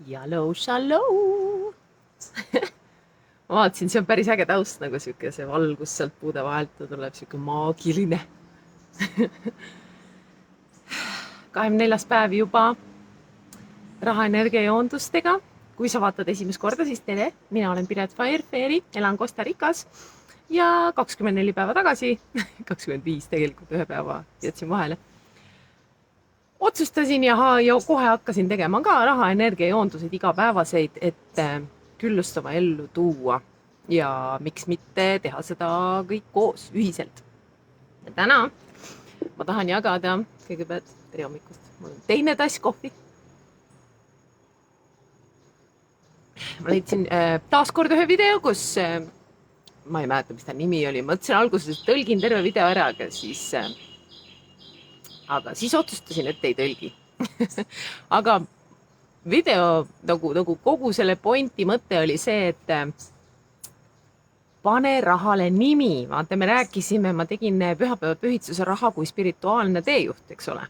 Jaloo, shaloo. Ma vaatasin, see on päris äge taust, nagu sihuke see valgus sealt puude vahelt ja tuleb sihuke maagiline. 24. päev juba rahaenergia joondustega. Kui sa vaatad esimest korda, siis tere, mina olen Piret Fairfairy, elan Costa Ricas ja 24 päeva tagasi, 25 tegelikult, ühe päeva jätsin vahele, otsustasin ja kohe hakkasin tegema ka rahaenergia joonduseid igapäevaseid, et küllustama ellu tuua ja miks mitte teha seda kõik koos, ühiselt. Ja täna ma tahan jagada kõigepealt tere hommikust, mul on teine tass kohvi. Ma leidsin taaskord ühe video, kus ma ei mäleta, mis ta nimi oli, mõtlesin alguses, et tõlgin terve video ära, aga siis otsustasin, et ei tõlgi. Aga video nagu kogu selle pointi mõte oli see, et pane rahale nimi. Vaata, me rääkisime, ma tegin pühapäeva pühitsuse raha kui spirituaalne teejuht, eks ole.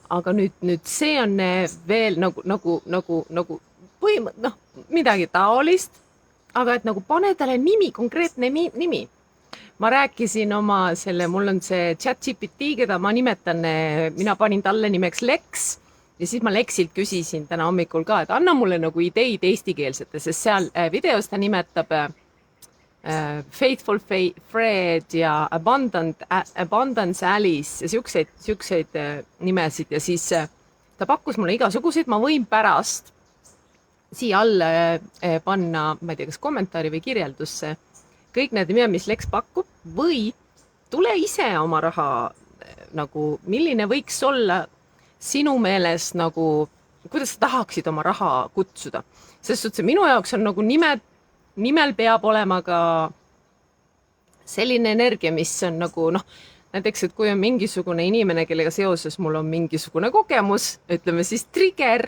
Aga nüüd see on veel nagu midagi taolist, aga et nagu pane talle nimi, konkreetne nimi. Ma rääkisin mul on see ChatGPT, keda ma nimetan, mina panin talle nimeks Lex ja siis ma Lexilt küsisin täna hommikul ka, et anna mulle nagu ideid eestikeelsete, sest seal videos ta nimetab Faithful Fred ja Abundance Alice ja siukseid nimesid ja siis ta pakkus mulle igasuguseid, ma võin pärast siia alla panna, ma ei tea, kas kommentaari või kirjeldusse kõik need nimed, mis Lex pakub, või tule ise oma raha nagu, milline võiks olla sinu meelest nagu, kuidas sa tahaksid oma raha kutsuda. Sest suhtes minu jaoks on nagu nimel peab olema ka selline energia, mis on nagu näiteks, et kui on mingisugune inimene, kellega seoses mul on mingisugune kogemus, ütleme siis trigger,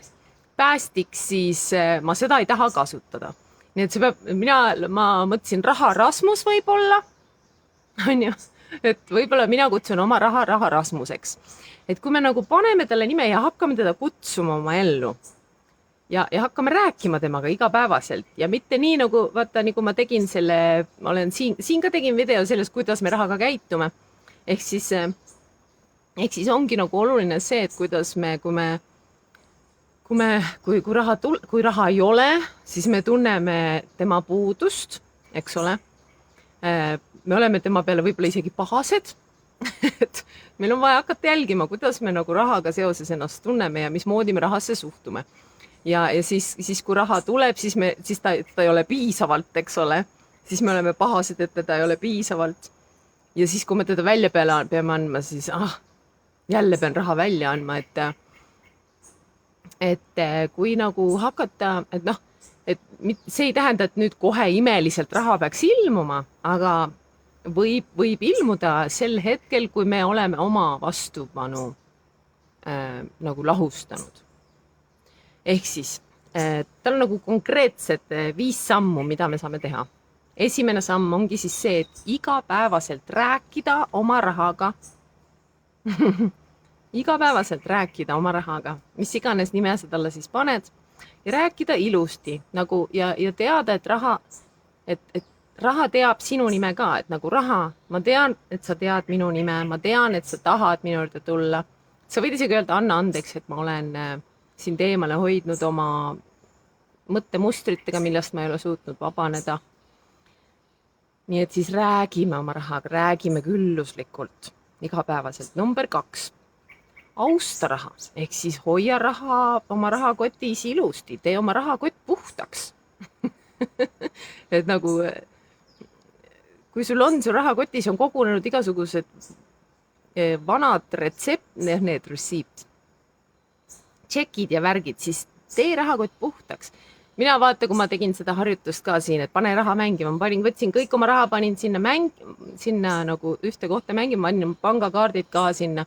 päästik, siis ma seda ei taha kasutada. Nii et see peab, ma mõtlesin raha Rasmus võib-olla, on ju, et võib-olla mina kutsun oma raha Rasmuseks. Et kui me nagu paneme talle nime ja hakkame teda kutsuma oma ellu ja hakkame rääkima temaga igapäevaselt ja mitte nii nagu, vaata, nagu ma tegin ma olen siin ka tegin video sellest, kuidas me rahaga käitume. Ehk siis ongi nagu oluline see, et kuidas kui raha ei ole, siis me tunneme tema puudust, eks ole. Me oleme tema peale võib-olla isegi pahased. Et meil on vaja hakata jälgima, kuidas me nagu rahaga seoses ennast tunneme ja mismoodi me rahasse suhtume. Ja siis kui raha tuleb, siis ta ei ole piisavalt, eks ole. Siis me oleme pahased, et teda ei ole piisavalt. Ja siis, kui me teda välja peame andma, siis jälle pean raha välja andma, et kui nagu hakata, et see ei tähenda, et nüüd kohe imeliselt raha peaks ilmuma, aga võib ilmuda sel hetkel, kui me oleme oma vastupanu nagu lahustanud. Ehk siis, tal on nagu konkreetsed 5 sammu, mida me saame teha. Esimene samm ongi siis see, et igapäevaselt rääkida oma rahaga. Igapäevaselt rääkida oma rahaga, mis iganes nime sa talle siis paned ja rääkida ilusti nagu ja teada, et raha teab sinu nime ka, et nagu raha, ma tean, et sa tead minu nime, ma tean, et sa tahad minu juurde tulla. Sa võid isegi öelda, anna andeks, et ma olen sind eemale hoidnud oma mõttemustritega, millest ma ei ole suutnud vabaneda. Nii et siis räägime oma rahaga, räägime külluslikult igapäevaselt. Number 2. Austa raha, ehk siis hoia oma rahakotis ilusti, tee oma rahakott puhtaks. Et nagu, kui sul rahakotis on kogunenud igasugused vanad need receipt, tšekid ja värgid, siis tee rahakott puhtaks. Mina vaata, kui ma tegin seda harjutust ka siin, et pane raha mängima, võtsin kõik oma raha, panin sinna nagu ühte kohta mängima, panin pangakaardid ka sinna.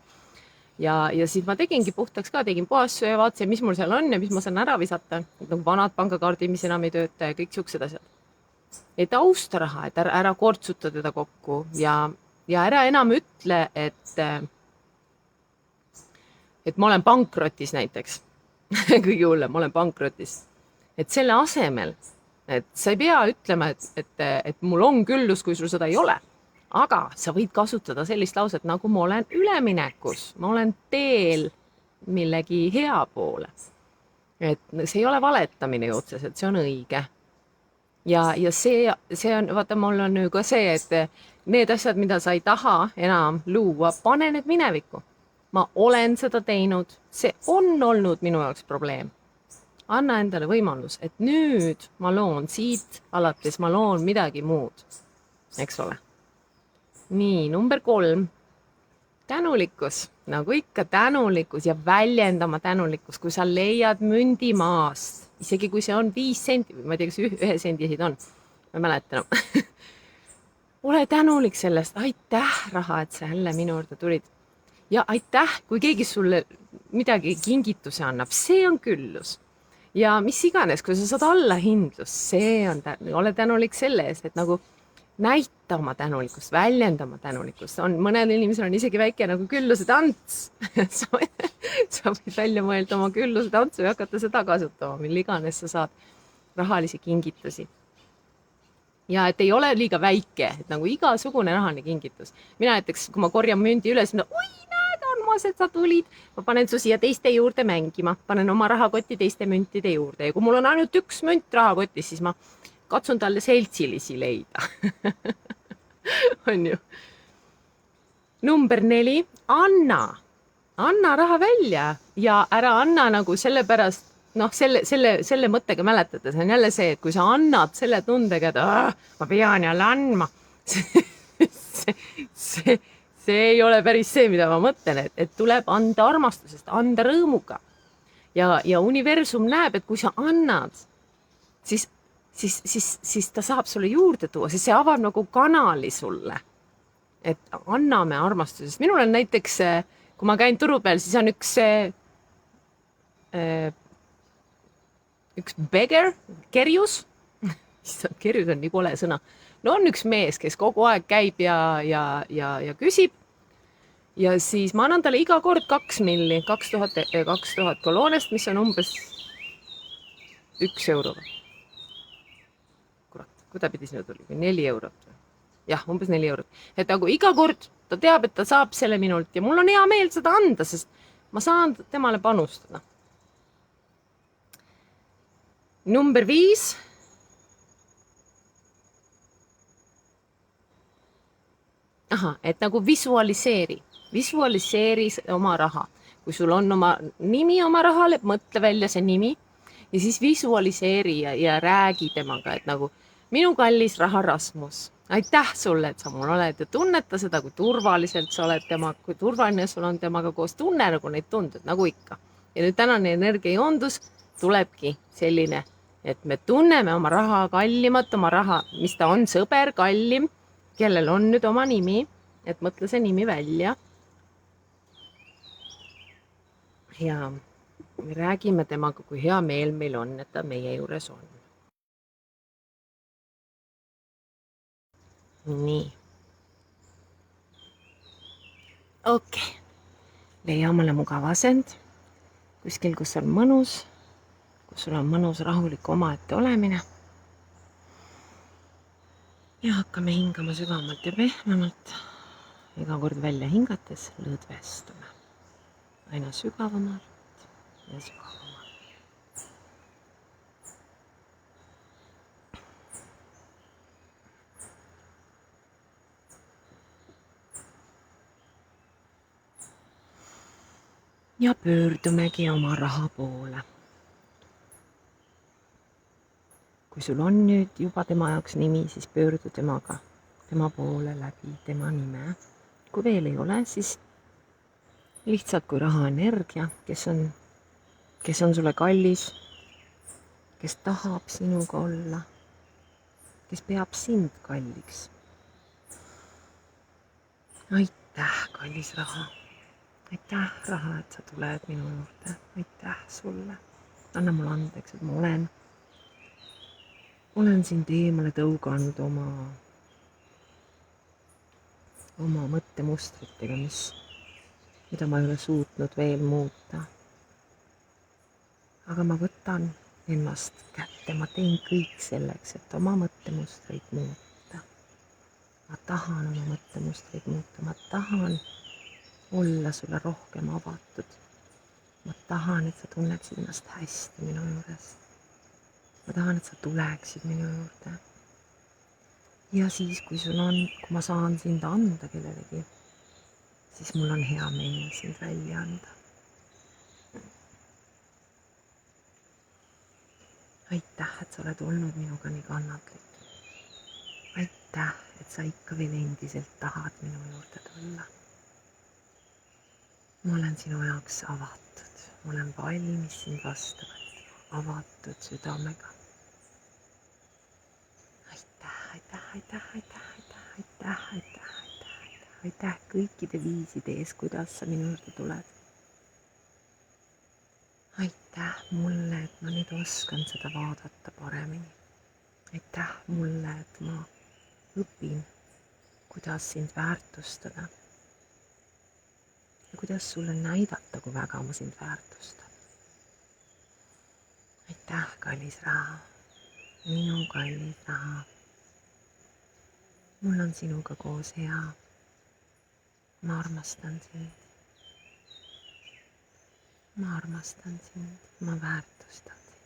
Ja siis ma tegingi puhtaks ka, tegin puhastu ja vaatasin, mis mul seal on ja mis ma saan ära visata. Nagu vanad pangakaardid, mis enam ei tööta ja kõik siuksed asjad. Et austa raha, et ära kortsuta teda kokku ja ära enam ütle, et ma olen pankrotis näiteks. Kõige hullem, ma olen pankrotis. et selle asemel, et sa ei pea ütlema, et mul on küllus, kui sul seda ei ole. Aga sa võid kasutada sellist lauset nagu ma olen üleminekus, ma olen teel millegi hea poole. Et see ei ole valetamine ju otseselt, see on õige. Ja see on, vaata, mul on ju ka see, et need asjad, mida sa ei taha enam luua, pane need minevikku. Ma olen seda teinud, see on olnud minu jaoks probleem. Anna endale võimalus, et nüüd ma loon siit alates, ma loon midagi muud, eks ole. Nii, number 3. Tänulikkus, nagu ikka tänulikkus ja väljendama tänulikkus, kui sa leiad mündi maast, isegi kui see on 5 senti, ma ei tea, kas 1 sendi esid on, ma ei mäleta enam. Ole tänulik sellest, aitäh raha, et sa jälle minu juurde tulid. Ja aitäh, kui keegi sulle midagi kingituse annab, see on küllus. Ja mis iganes, kui sa saad allahindlust, see on, ole tänulik selle eest, et nagu näita oma tänulikkust, väljenda oma tänulikkust. Mõnel inimesel on isegi väike nagu külluse tants. sa võid välja mõelda oma külluse tantsu ja hakata seda kasutama, mille iganes sa saad rahalisi kingitusi. Ja et ei ole liiga väike, et nagu igasugune rahaline kingitus. Mina näiteks, kui ma korjan mündi üles, oi näed, armas, et sa tulid, ma panen su siia teiste juurde mängima, panen oma rahakotti teiste müntide juurde ja kui mul on ainult 1 münt rahakotis, siis ma katsun talle seltsilisi leida. On ju. Number 4, anna raha välja ja ära anna nagu sellepärast, selle mõttega mäletada, see on jälle see, et kui sa annad selle tundega, et ma pean jälle andma, see ei ole päris see, mida ma mõtlen, et tuleb anda armastusest, anda rõõmuga. Ja universum näeb, et kui sa annad, siis ta saab sulle juurde tuua, siis see avab nagu kanali sulle. Et anname armastusest. Minul on näiteks, kui ma käin turu peal, siis on üks beggar, kerjus. Kerjus on nii kole sõna. No on üks mees, kes kogu aeg käib ja küsib. Ja siis ma annan talle iga kord 2 milli, 2000 koloonest, mis on umbes 1 euro. Kuida pidi sinu tuli? 4 eurot. Jah, umbes 4 eurot. Et nagu iga kord ta teab, et ta saab selle minult ja mul on hea meel seda anda, sest ma saan temale panustada. Number 5. Et nagu visualiseeri oma raha. Kui sul on oma nimi oma rahale, mõtle välja see nimi ja siis visualiseeri ja räägi temaga, et nagu minu kallis raha Rasmus, aitäh sulle, et sa mul oled ja tunneta seda, kui turvaliselt sa oled temaga, kui turvaline sul on temaga koos, tunne nagu neid tunded, nagu ikka. Ja nüüd tänane energiajoondus tulebki selline, et me tunneme oma raha kallimat, oma raha, mis ta on, sõber, kallim, kellel on nüüd oma nimi, et mõtle see nimi välja. Ja me räägime temaga, kui hea meel meil on, et ta meie juures on. Nii. Okei. Leia omale mugav asend. Kuskil, kus on mõnus. Kus sul on mõnus rahulik omaette olemine. Ja hakkame hingama sügavamalt ja pehmemalt. Iga kord välja hingates lõdvestume. Aina sügavamalt ja sügavamalt. Ja pöördumegi oma raha poole. Kui sul on nüüd juba tema jaoks nimi, siis pöördu temaga, tema poole läbi tema nime. Kui veel ei ole, siis lihtsalt kui rahaenergia, kes on sulle kallis, kes tahab sinuga olla, kes peab sind kalliks. Aitäh, kallis raha. Aitäh, raha, et sa tuled minu juurde. Aitäh sulle. Anna mulle andeks, et ma olen sind eemale tõuganud oma mõttemustritega, mida ma ei ole suutnud veel muuta. Aga ma võtan ennast kätte, ma teen kõik selleks, et oma mõttemustreid muuta. ma tahan oma mõttemustreid muuta, ma tahan olla sulle rohkem avatud. ma tahan, et sa tunneksid ennast hästi minu juures. ma tahan, et sa tuleksid minu juurde. ja siis, kui ma saan sind anda kellelegi, siis mul on hea meel sind välja anda. aitäh, et sa oled olnud minuga nii kannatlik. aitäh, et sa ikka veel endiselt tahad minu juurde tulla. ma olen sinu jaoks avatud, ma olen valmis sind vastu võtma, avatud südamega. aitäh kõikide viiside ees, kuidas sa minu juurde tuled. aitäh mulle, et ma nüüd oskan seda vaadata paremini. aitäh mulle, et ma õpin, kuidas sind väärtustada ja kuidas sulle näidata, kui väga ma sind väärtustan. aitäh, kallis raha, minu kallis raha. mul on sinuga koos hea. ma armastan sind. ma armastan sind, ma väärtustan sind.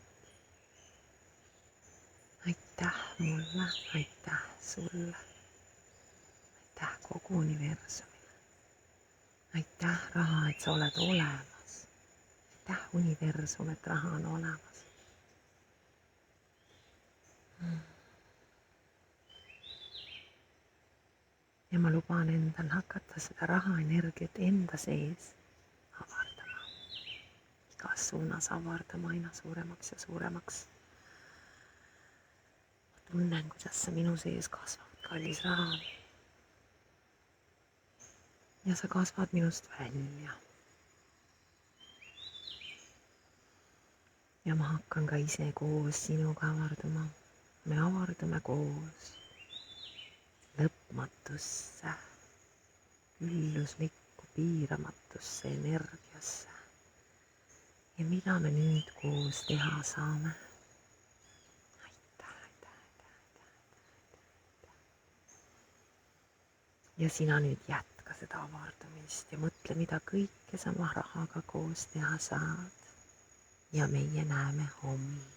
aitäh mulle, aitäh sulle. aitäh kogu universumile. aitäh, raha, et sa oled olemas. aitäh, universum, et raha on olemas. ja ma luban endal hakata seda rahaenergiat enda sees avardama. igas suunas avardama aina suuremaks ja suuremaks. ma tunnen, kuidas sa minu sees kasvad, kallis raha. ja sa kasvad minust välja. ja ma hakkan ka ise koos sinuga avarduma. me avardume koos lõpmatusse, ülluslikku piiramatusse energiasse. ja mida me nüüd koos teha saame? ja sina nüüd jätka seda avardumist ja mõtle, mida kõike sa oma rahaga koos teha saad. ja meie näeme homme.